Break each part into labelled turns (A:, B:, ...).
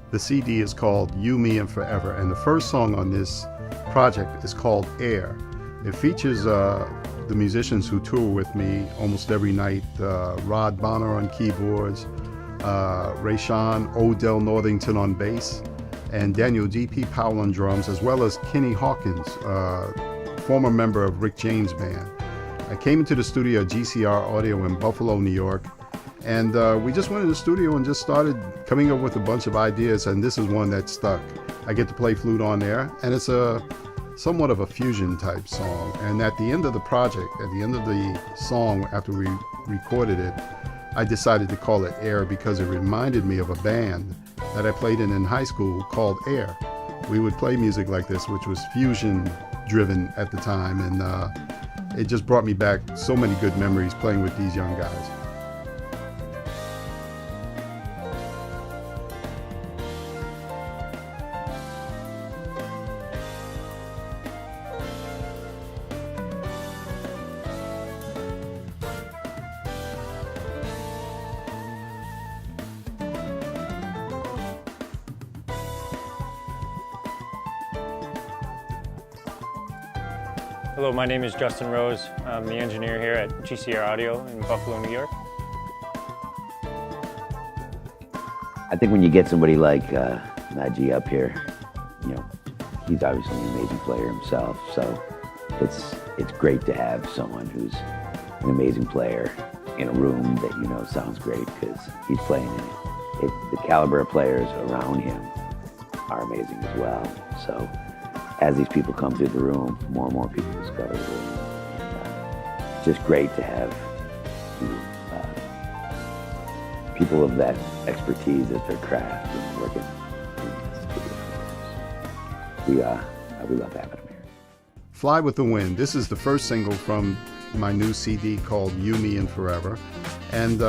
A: The CD is called You, Me, and Forever, and the first song on this project is called Air. It features the musicians who tour with me almost every night, Rod Bonner on keyboards, Rayshawn Odell Northington on bass, and Daniel D.P. Powell on drums, as well as Kenny Hawkins, former member of Rick James Band. I came into the studio at GCR Audio in Buffalo, New York, and we just went in the studio and just started coming up with a bunch of ideas, and this is one that stuck. I get to play flute on there, and it's a somewhat of a fusion type song. And at the end of the project, at the end of the song, after we recorded it, I decided to call it Air because it reminded me of a band that I played in high school called Air. We would play music like this, which was fusion driven at the time, and it just brought me back so many good memories playing with these young guys.
B: Hello, my name is Justin Rose. I'm the engineer here at GCR Audio in Buffalo, New York.
C: I think when you get somebody like Najee up here, you know, he's obviously an amazing player himself, so it's great to have someone who's an amazing player in a room that you know sounds great because he's playing in it. The caliber of players around him are amazing as well. So as these people come through the room, more and more people discover the room. It's just great to have people of that expertise at their craft and working in the studio. We love having them here.
A: Fly with the Wind. This is the first single from my new CD called You, Me, and Forever. And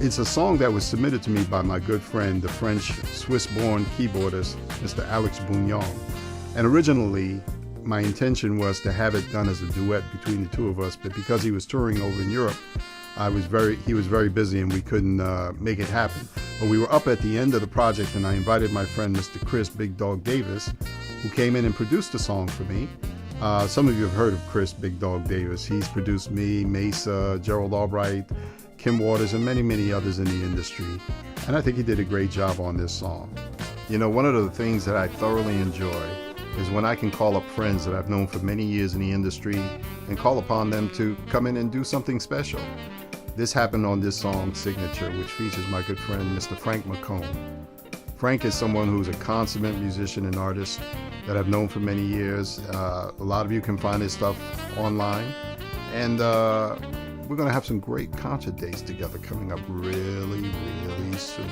A: it's a song that was submitted to me by my good friend, the French Swiss-born keyboardist, Mr. Alex Bougnon. And originally, my intention was to have it done as a duet between the two of us, but because he was touring over in Europe, he was very busy and we couldn't make it happen. But we were up at the end of the project and I invited my friend, Mr. Chris Big Dog Davis, who came in and produced the song for me. Some of you have heard of Chris Big Dog Davis. He's produced me, Mesa, Gerald Albright, Kim Waters, and many, many others in the industry. And I think he did a great job on this song. You know, one of the things that I thoroughly enjoy is when I can call up friends that I've known for many years in the industry and call upon them to come in and do something special. This happened on this song, Signature, which features my good friend, Mr. Frank McComb. Frank is someone who's a consummate musician and artist that I've known for many years. A lot of you can find his stuff online. And we're gonna have some great concert dates together coming up really, really soon.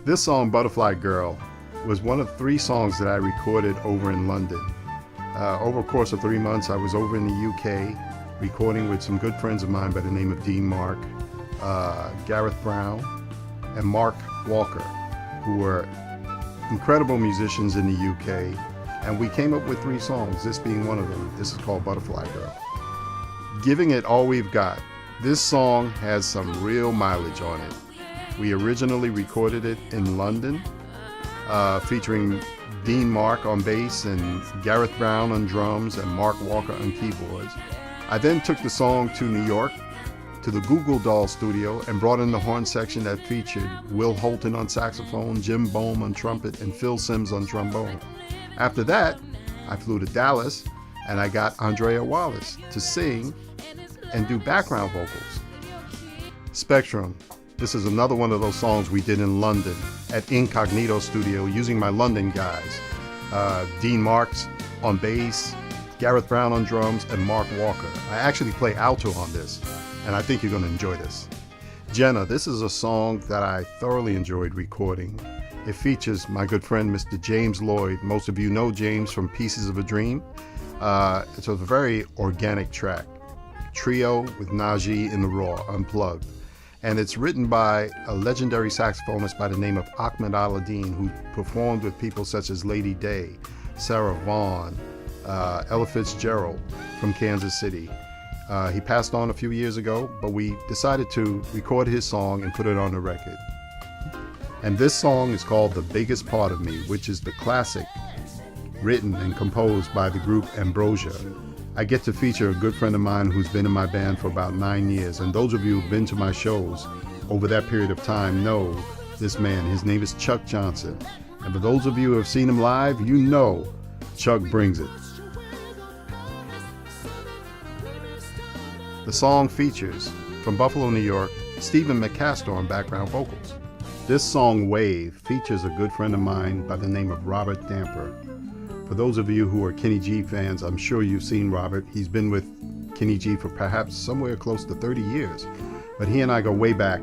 A: This song, Butterfly Girl, was one of 3 songs that I recorded over in London. Over a course of 3 months, I was over in the UK recording with some good friends of mine by the name of Dean Mark, Gareth Brown, and Mark Walker, who were incredible musicians in the UK. And we came up with 3 songs, this being one of them. This is called Butterfly Girl. Giving it all we've got. This song has some real mileage on it. We originally recorded it in London, featuring Dean Mark on bass and Gareth Brown on drums and Mark Walker on keyboards. I then took the song to New York, to the Google Doll studio, and brought in the horn section that featured Will Holton on saxophone, Jim Boehm on trumpet, and Phil Simms on trombone. After that, I flew to Dallas and I got Andrea Wallace to sing and do background vocals. Spectrum. This is another one of those songs we did in London at Incognito Studio using my London guys. Dean Marks on bass, Gareth Brown on drums, and Mark Walker. I actually play alto on this, and I think you're gonna enjoy this. Jenna, this is a song that I thoroughly enjoyed recording. It features my good friend, Mr. James Lloyd. Most of you know James from Pieces of a Dream. It's a very organic track. Trio with Najee in the raw, unplugged. And it's written by a legendary saxophonist by the name of Ahmed Al-Adine, who performed with people such as Lady Day, Sarah Vaughan, Ella Fitzgerald from Kansas City. He passed on a few years ago, but we decided to record his song and put it on the record. And this song is called The Biggest Part of Me, which is the classic written and composed by the group Ambrosia. I get to feature a good friend of mine who's been in my band for about 9 years, and those of you who've been to my shows over that period of time know this man. His name is Chuck Johnson. And for those of you who have seen him live, you know Chuck brings it. The song features, from Buffalo, New York, Stephen McCastor on background vocals. This song, Wave, features a good friend of mine by the name of Robert Damper. For those of you who are Kenny G fans, I'm sure you've seen Robert. He's been with Kenny G for perhaps somewhere close to 30 years. But he and I go way back.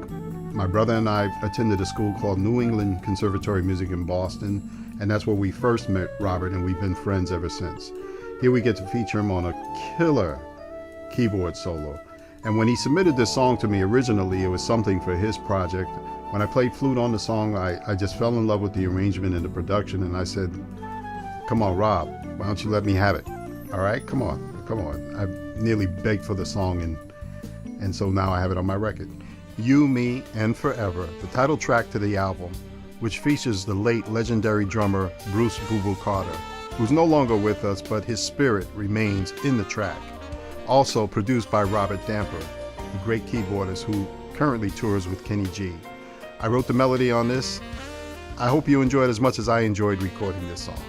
A: My brother and I attended a school called New England Conservatory of Music in Boston, and that's where we first met Robert, and we've been friends ever since. Here we get to feature him on a killer keyboard solo. And when he submitted this song to me originally, it was something for his project. When I played flute on the song, I just fell in love with the arrangement and the production, and I said, come on, Rob, why don't you let me have it? All right, come on. I nearly begged for the song, and so now I have it on my record. You, Me, and Forever, the title track to the album, which features the late legendary drummer Bruce "Boo Boo" Carter, who's no longer with us, but his spirit remains in the track. Also produced by Robert Damper, the great keyboardist who currently tours with Kenny G. I wrote the melody on this. I hope you enjoyed as much as I enjoyed recording this song.